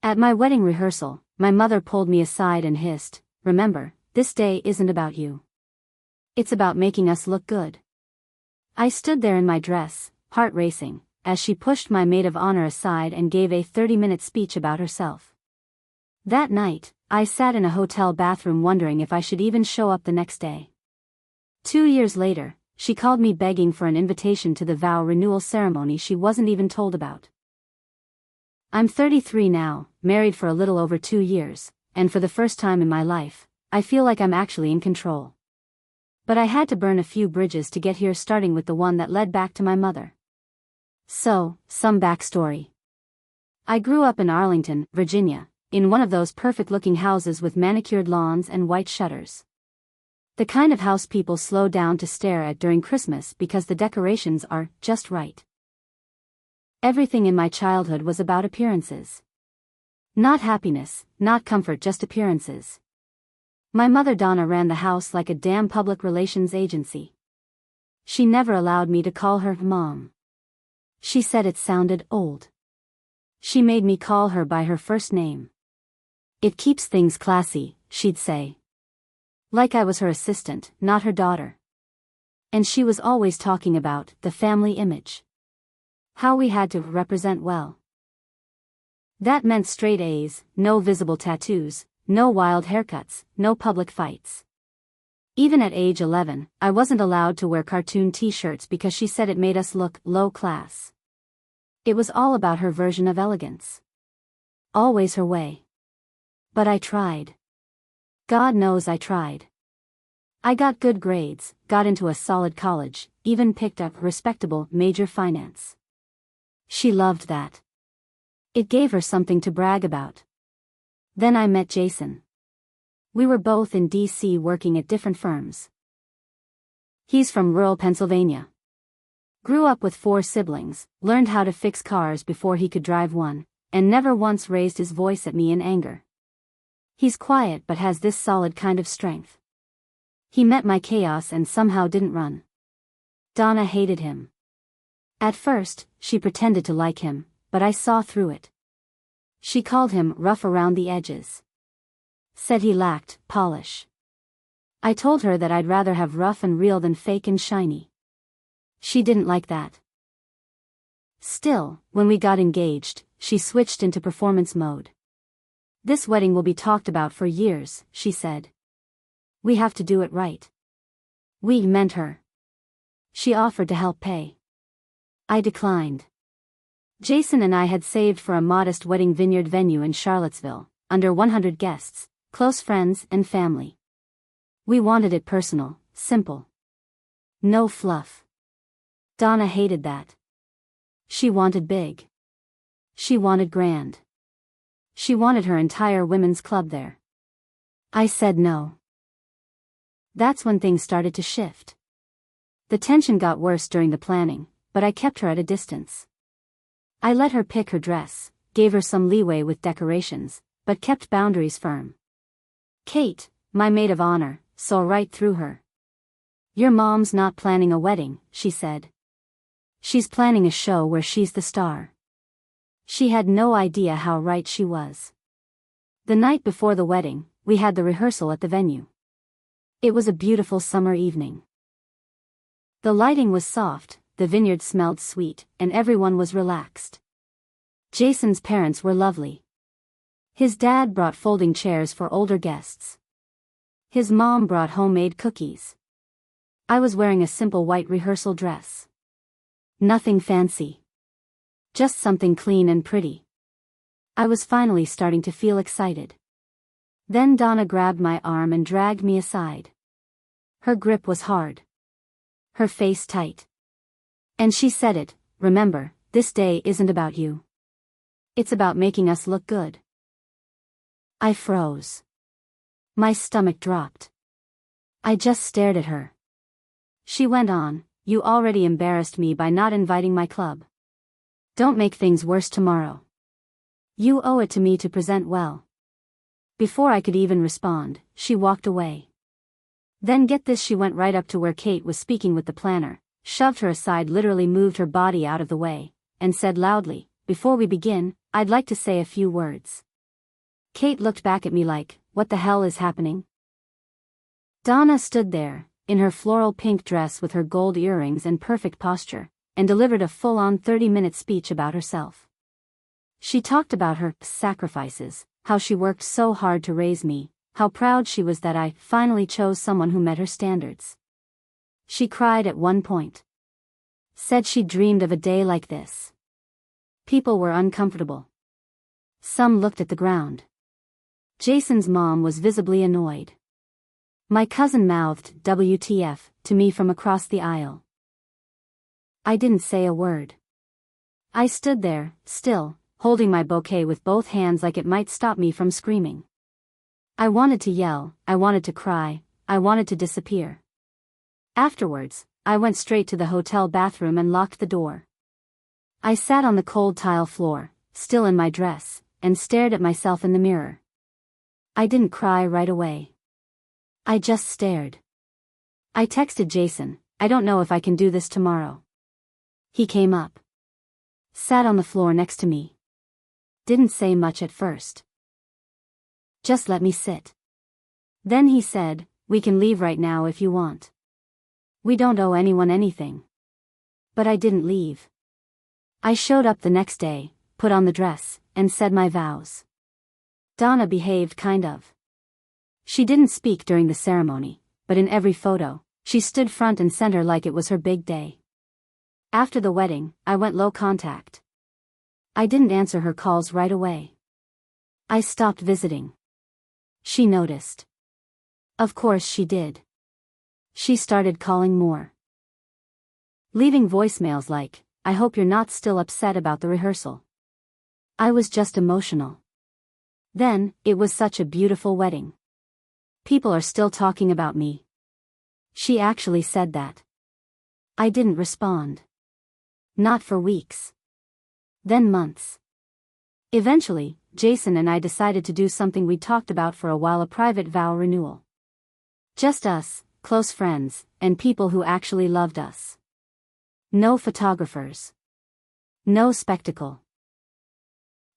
At my wedding rehearsal, my mother pulled me aside and hissed, "Remember, this day isn't about you. It's about making us look good." I stood there in my dress, heart racing, as she pushed my maid of honor aside and gave a 30-minute speech about herself. That night, I sat in a hotel bathroom wondering if I should even show up the next day. 2 years later, she called me begging for an invitation to the vow renewal ceremony she wasn't even told about. I'm 33 now, married for a little over 2 years, and for the first time in my life, I feel like I'm actually in control. But I had to burn a few bridges to get here, starting with the one that led back to my mother. So, some backstory. I grew up in Arlington, Virginia, in one of those perfect-looking houses with manicured lawns and white shutters. The kind of house people slow down to stare at during Christmas because the decorations are just right. Everything in my childhood was about appearances. Not happiness, not comfort, just appearances. My mother Donna ran the house like a damn public relations agency. She never allowed me to call her Mom. She said it sounded old. She made me call her by her first name. "It keeps things classy," she'd say. Like I was her assistant, not her daughter. And she was always talking about the family image. How we had to represent well. That meant straight A's, no visible tattoos, no wild haircuts, no public fights. Even at age 11, I wasn't allowed to wear cartoon t-shirts because she said it made us look low class. It was all about her version of elegance. Always her way. But I tried. God knows I tried. I got good grades, got into a solid college, even picked up respectable major finance. She loved that. It gave her something to brag about. Then I met Jason. We were both in D.C. working at different firms. He's from rural Pennsylvania. Grew up with 4 siblings, learned how to fix cars before he could drive one, and never once raised his voice at me in anger. He's quiet but has this solid kind of strength. He met my chaos and somehow didn't run. Donna hated him. At first, she pretended to like him, but I saw through it. She called him rough around the edges. Said he lacked polish. I told her that I'd rather have rough and real than fake and shiny. She didn't like that. Still, when we got engaged, she switched into performance mode. "This wedding will be talked about for years," she said. "We have to do it right." We meant her. She offered to help pay. I declined. Jason and I had saved for a modest wedding vineyard venue in Charlottesville, under 100 guests, close friends and family. We wanted it personal, simple. No fluff. Donna hated that. She wanted big. She wanted grand. She wanted her entire women's club there. I said no. That's when things started to shift. The tension got worse during the planning, but I kept her at a distance. I let her pick her dress, gave her some leeway with decorations, but kept boundaries firm. Kate, my maid of honor, saw right through her. "Your mom's not planning a wedding," she said. "She's planning a show where she's the star." She had no idea how right she was. The night before the wedding, we had the rehearsal at the venue. It was a beautiful summer evening. The lighting was soft, the vineyard smelled sweet, and everyone was relaxed. Jason's parents were lovely. His dad brought folding chairs for older guests. His mom brought homemade cookies. I was wearing a simple white rehearsal dress. Nothing fancy. Just something clean and pretty. I was finally starting to feel excited. Then Donna grabbed my arm and dragged me aside. Her grip was hard. Her face tight. And she said it, "Remember, this day isn't about you. It's about making us look good." I froze. My stomach dropped. I just stared at her. She went on, "You already embarrassed me by not inviting my club. Don't make things worse tomorrow. You owe it to me to present well." Before I could even respond, she walked away. Then get this, she went right up to where Kate was speaking with the planner, shoved her aside, literally moved her body out of the way, and said loudly, "Before we begin, I'd like to say a few words." Kate looked back at me like, what the hell is happening? Donna stood there, in her floral pink dress with her gold earrings and perfect posture, and delivered a full-on 30-minute speech about herself. She talked about her sacrifices, how she worked so hard to raise me, how proud she was that I finally chose someone who met her standards. She cried at one point. Said she dreamed of a day like this. People were uncomfortable. Some looked at the ground. Jason's mom was visibly annoyed. My cousin mouthed WTF to me from across the aisle. I didn't say a word. I stood there, still, holding my bouquet with both hands like it might stop me from screaming. I wanted to yell, I wanted to cry, I wanted to disappear. Afterwards, I went straight to the hotel bathroom and locked the door. I sat on the cold tile floor, still in my dress, and stared at myself in the mirror. I didn't cry right away. I just stared. I texted Jason, I don't know if I can do this tomorrow. He came up. Sat on the floor next to me. Didn't say much at first. Just let me sit. Then he said, we can leave right now if you want. We don't owe anyone anything. But I didn't leave. I showed up the next day, put on the dress, and said my vows. Donna behaved kind of. She didn't speak during the ceremony, but in every photo, she stood front and center like it was her big day. After the wedding, I went low contact. I didn't answer her calls right away. I stopped visiting. She noticed. Of course she did. She started calling more. Leaving voicemails like, I hope you're not still upset about the rehearsal. I was just emotional. Then, it was such a beautiful wedding. People are still talking about me. She actually said that. I didn't respond. Not for weeks. Then months. Eventually, Jason and I decided to do something we'd talked about for a while, a private vow renewal. Just us, close friends, and people who actually loved us. No photographers. No spectacle.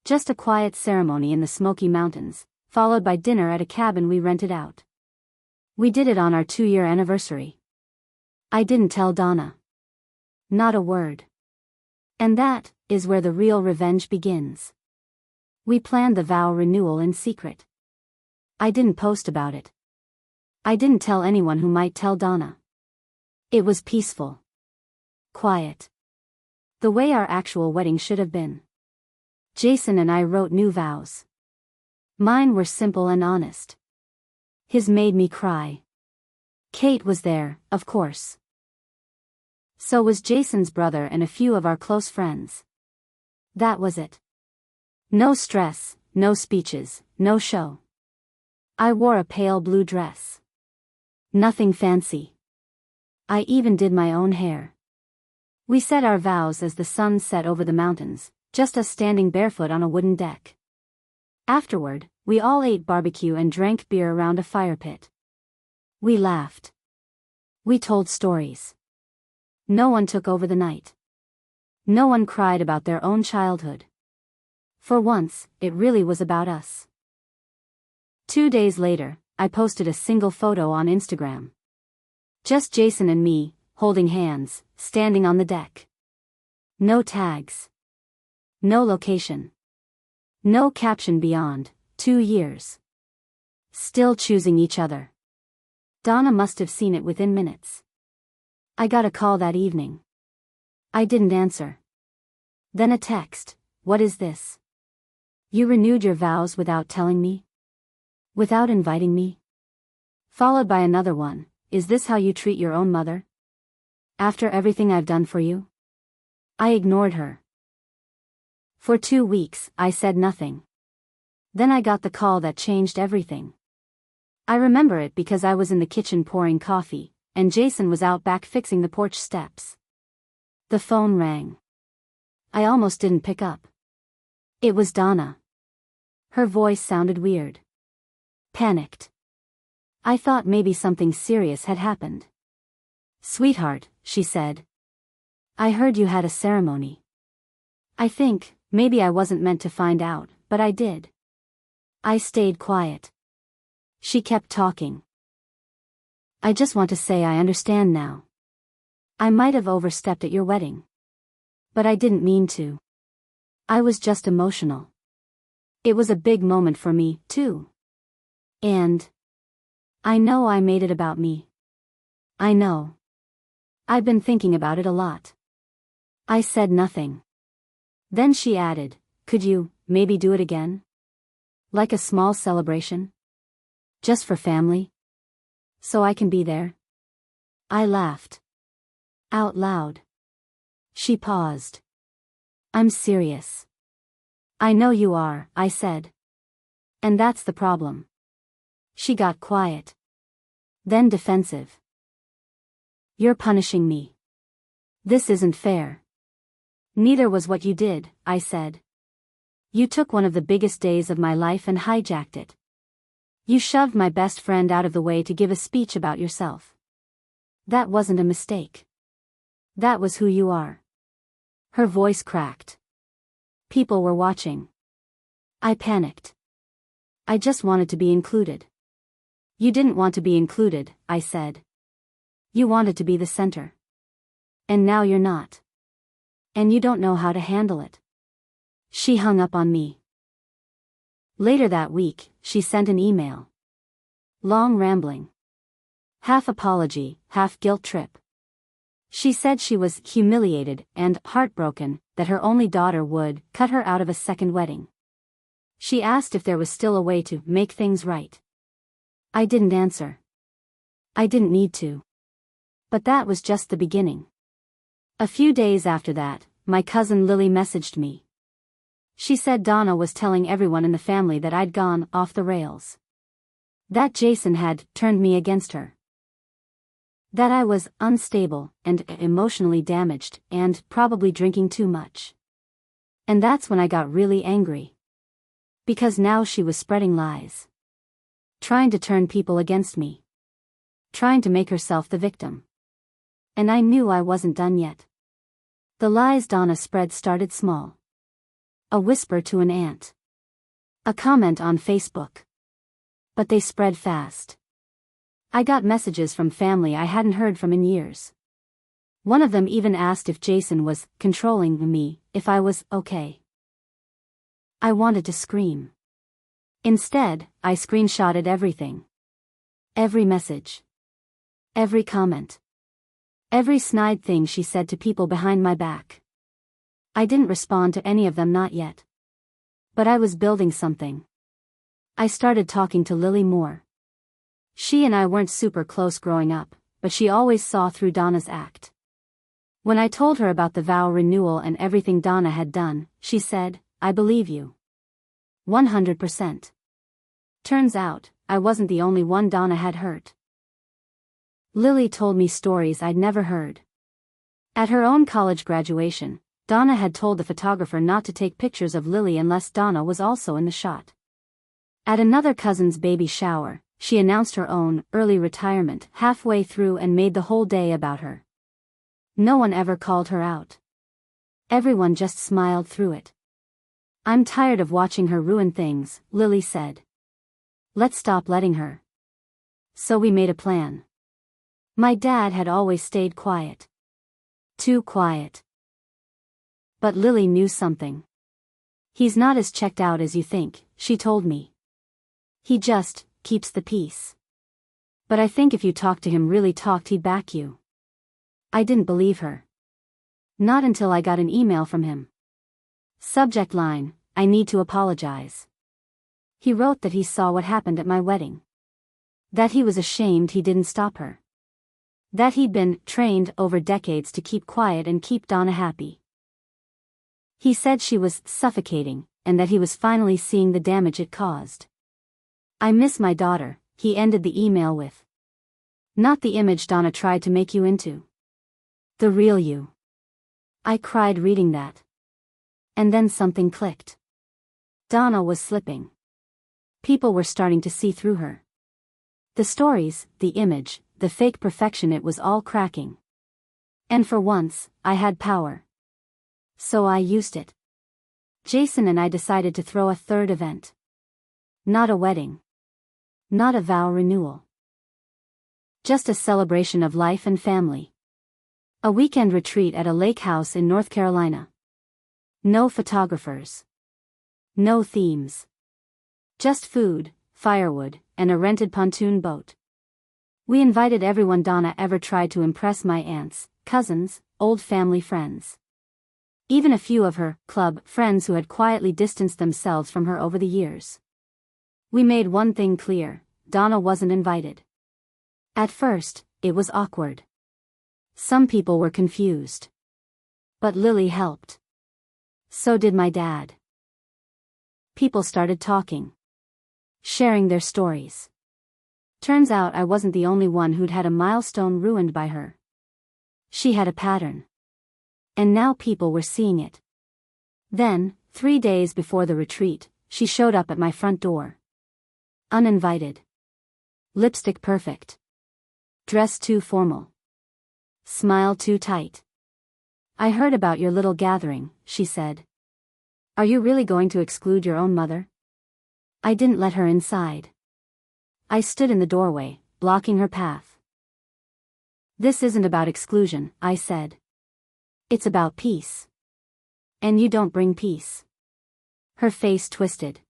Just a quiet ceremony in the Smoky Mountains, followed by dinner at a cabin we rented out. We did it on our 2-year anniversary. I didn't tell Donna. Not a word. And that is where the real revenge begins. We planned the vow renewal in secret. I didn't post about it. I didn't tell anyone who might tell Donna. It was peaceful. Quiet. The way our actual wedding should have been. Jason and I wrote new vows. Mine were simple and honest. His made me cry. Kate was there, of course. So was Jason's brother and a few of our close friends. That was it. No stress, no speeches, no show. I wore a pale blue dress. Nothing fancy. I even did my own hair. We said our vows as the sun set over the mountains, just us standing barefoot on a wooden deck. Afterward, we all ate barbecue and drank beer around a fire pit. We laughed. We told stories. No one took over the night. No one cried about their own childhood. For once, it really was about us. 2 days later, I posted a single photo on Instagram. Just Jason and me, holding hands, standing on the deck. No tags. No location. No caption beyond, 2 years. Still choosing each other. Donna must have seen it within minutes. I got a call that evening. I didn't answer. Then a text, what is this? You renewed your vows without telling me? Without inviting me? Followed by another one, is this how you treat your own mother? After everything I've done for you? I ignored her. For 2 weeks, I said nothing. Then I got the call that changed everything. I remember it because I was in the kitchen pouring coffee, and Jason was out back fixing the porch steps. The phone rang. I almost didn't pick up. It was Donna. Her voice sounded weird. Panicked. I thought maybe something serious had happened. Sweetheart, she said. I heard you had a ceremony. I think, maybe I wasn't meant to find out, but I did. I stayed quiet. She kept talking. I just want to say I understand now. I might have overstepped at your wedding. But I didn't mean to. I was just emotional. It was a big moment for me, too. And I know I made it about me. I know. I've been thinking about it a lot. I said nothing. Then she added, could you, maybe do it again? Like a small celebration? Just for family? So I can be there? I laughed. Out loud. She paused. I'm serious. I know you are, I said. And that's the problem. She got quiet. Then defensive. You're punishing me. This isn't fair. Neither was what you did, I said. You took one of the biggest days of my life and hijacked it. You shoved my best friend out of the way to give a speech about yourself. That wasn't a mistake. That was who you are. Her voice cracked. People were watching. I panicked. I just wanted to be included. You didn't want to be included, I said. You wanted to be the center. And now you're not. And you don't know how to handle it. She hung up on me. Later that week, she sent an email. Long rambling. Half apology, half guilt trip. She said she was humiliated and heartbroken that her only daughter would cut her out of a second wedding. She asked if there was still a way to make things right. I didn't answer. I didn't need to. But that was just the beginning. A few days after that, my cousin Lily messaged me. She said Donna was telling everyone in the family that I'd gone off the rails. That Jason had turned me against her. That I was unstable and emotionally damaged and probably drinking too much. And that's when I got really angry. Because now she was spreading lies. Trying to turn people against me. Trying to make herself the victim. And I knew I wasn't done yet. The lies Donna spread started small. A whisper to an aunt. A comment on Facebook. But they spread fast. I got messages from family I hadn't heard from in years. One of them even asked if Jason was controlling me, if I was okay. I wanted to scream. Instead, I screenshotted everything. Every message. Every comment. Every snide thing she said to people behind my back. I didn't respond to any of them, not yet. But I was building something. I started talking to Lily more. She and I weren't super close growing up, but she always saw through Donna's act. When I told her about the vow renewal and everything Donna had done, she said, I believe you. 100%. Turns out, I wasn't the only one Donna had hurt. Lily told me stories I'd never heard. At her own college graduation, Donna had told the photographer not to take pictures of Lily unless Donna was also in the shot. At another cousin's baby shower, she announced her own early retirement halfway through and made the whole day about her. No one ever called her out. Everyone just smiled through it. I'm tired of watching her ruin things, Lily said. Let's stop letting her. So we made a plan. My dad had always stayed quiet. Too quiet. But Lily knew something. He's not as checked out as you think, she told me. He just keeps the peace. But I think if you talked to him, really talked, he'd back you. I didn't believe her. Not until I got an email from him. Subject line, I need to apologize. He wrote that he saw what happened at my wedding. That he was ashamed he didn't stop her. That he'd been trained over decades to keep quiet and keep Donna happy. He said she was suffocating, and that he was finally seeing the damage it caused. I miss my daughter, he ended the email with. Not the image Donna tried to make you into. The real you. I cried reading that. And then something clicked. Donna was slipping. People were starting to see through her. The stories, the image, the fake perfection, it was all cracking. And for once, I had power. So I used it. Jason and I decided to throw a third event. Not a wedding. Not a vow renewal. Just a celebration of life and family. A weekend retreat at a lake house in North Carolina. No photographers. No themes. Just food, firewood, and a rented pontoon boat. We invited everyone Donna ever tried to impress: my aunts, cousins, old family friends. Even a few of her club friends who had quietly distanced themselves from her over the years. We made one thing clear: Donna wasn't invited. At first, it was awkward. Some people were confused. But Lily helped. So did my dad. People started talking. Sharing their stories. Turns out I wasn't the only one who'd had a milestone ruined by her. She had a pattern. And now people were seeing it. Then, 3 days before the retreat, she showed up at my front door. Uninvited. Lipstick perfect. Dress too formal. Smile too tight. "I heard about your little gathering," she said. "Are you really going to exclude your own mother?" I didn't let her inside. I stood in the doorway, blocking her path. "This isn't about exclusion," I said. "It's about peace. And you don't bring peace." Her face twisted.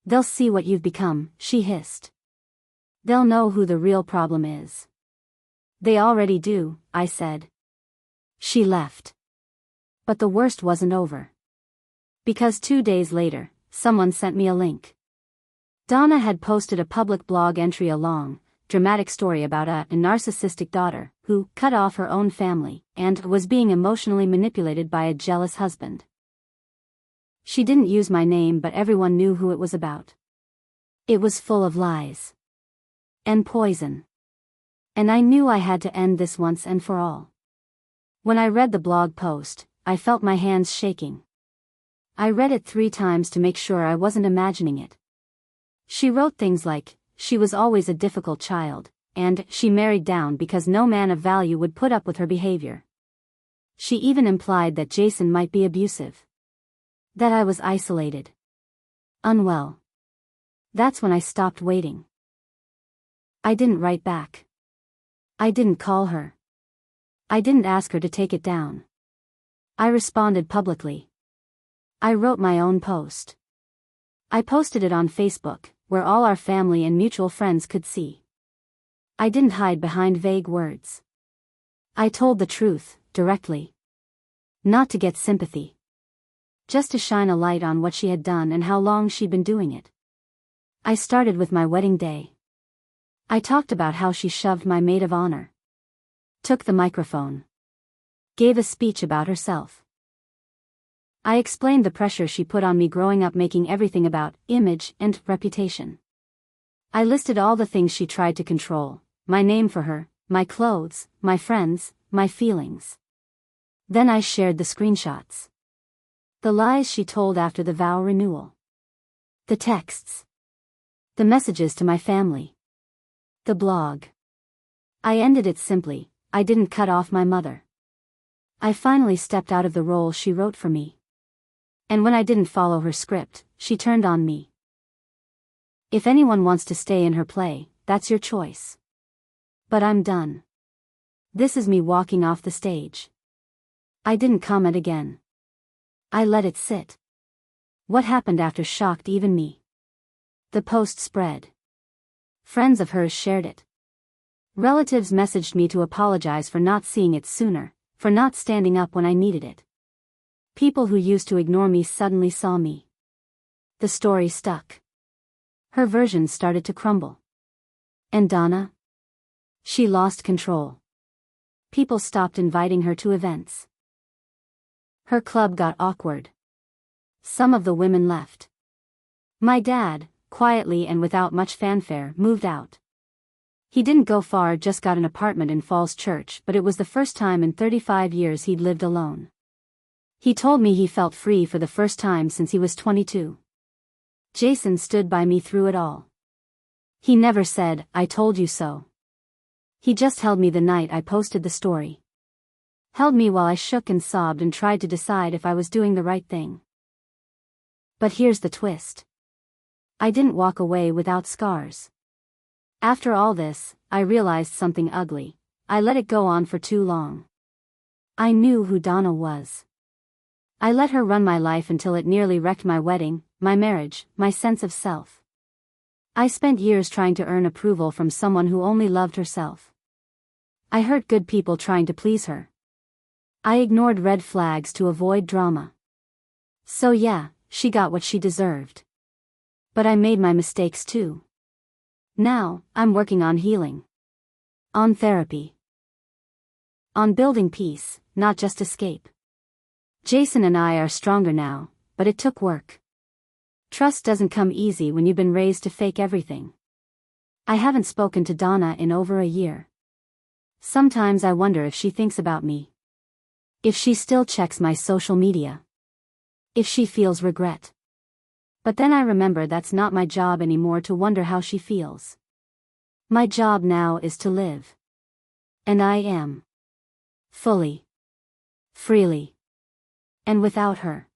"They'll see what you've become," she hissed. "They'll know who the real problem is." "They already do," I said. She left. But the worst wasn't over. Because 2 days later, someone sent me a link. Donna had posted a public blog entry, a long, dramatic story about a narcissistic daughter who cut off her own family and was being emotionally manipulated by a jealous husband. She didn't use my name, but everyone knew who it was about. It was full of lies. And poison. And I knew I had to end this once and for all. When I read the blog post, I felt my hands shaking. I read it 3 times to make sure I wasn't imagining it. She wrote things like, she was always a difficult child, and she married down because no man of value would put up with her behavior. She even implied that Jason might be abusive. That I was isolated. Unwell. That's when I stopped waiting. I didn't write back. I didn't call her. I didn't ask her to take it down. I responded publicly. I wrote my own post. I posted it on Facebook, where all our family and mutual friends could see. I didn't hide behind vague words. I told the truth, directly. Not to get sympathy. Just to shine a light on what she had done and how long she'd been doing it. I started with my wedding day. I talked about how she shoved my maid of honor. Took the microphone. Gave a speech about herself. I explained the pressure she put on me growing up, making everything about image and reputation. I listed all the things she tried to control: my name for her, my clothes, my friends, my feelings. Then I shared the screenshots. The lies she told after the vow renewal. The texts. The messages to my family. The blog. I ended it simply: I didn't cut off my mother. I finally stepped out of the role she wrote for me. And when I didn't follow her script, she turned on me. If anyone wants to stay in her play, that's your choice. But I'm done. This is me walking off the stage. I didn't comment again. I let it sit. What happened after shocked even me. The post spread. Friends of hers shared it. Relatives messaged me to apologize for not seeing it sooner, for not standing up when I needed it. People who used to ignore me suddenly saw me. The story stuck. Her version started to crumble. And Donna? She lost control. People stopped inviting her to events. Her club got awkward. Some of the women left. My dad, quietly and without much fanfare, moved out. He didn't go far, just got an apartment in Falls Church, but it was the first time in 35 years he'd lived alone. He told me he felt free for the first time since he was 22. Jason stood by me through it all. He never said, "I told you so." He just held me the night I posted the story. Held me while I shook and sobbed and tried to decide if I was doing the right thing. But here's the twist. I didn't walk away without scars. After all this, I realized something ugly. I let it go on for too long. I knew who Donna was. I let her run my life until it nearly wrecked my wedding, my marriage, my sense of self. I spent years trying to earn approval from someone who only loved herself. I hurt good people trying to please her. I ignored red flags to avoid drama. So yeah, she got what she deserved. But I made my mistakes too. Now, I'm working on healing. On therapy. On building peace, not just escape. Jason and I are stronger now, but it took work. Trust doesn't come easy when you've been raised to fake everything. I haven't spoken to Donna in over a year. Sometimes I wonder if she thinks about me. If she still checks my social media. If she feels regret. But then I remember that's not my job anymore to wonder how she feels. My job now is to live. And I am. Fully. Freely. And without her.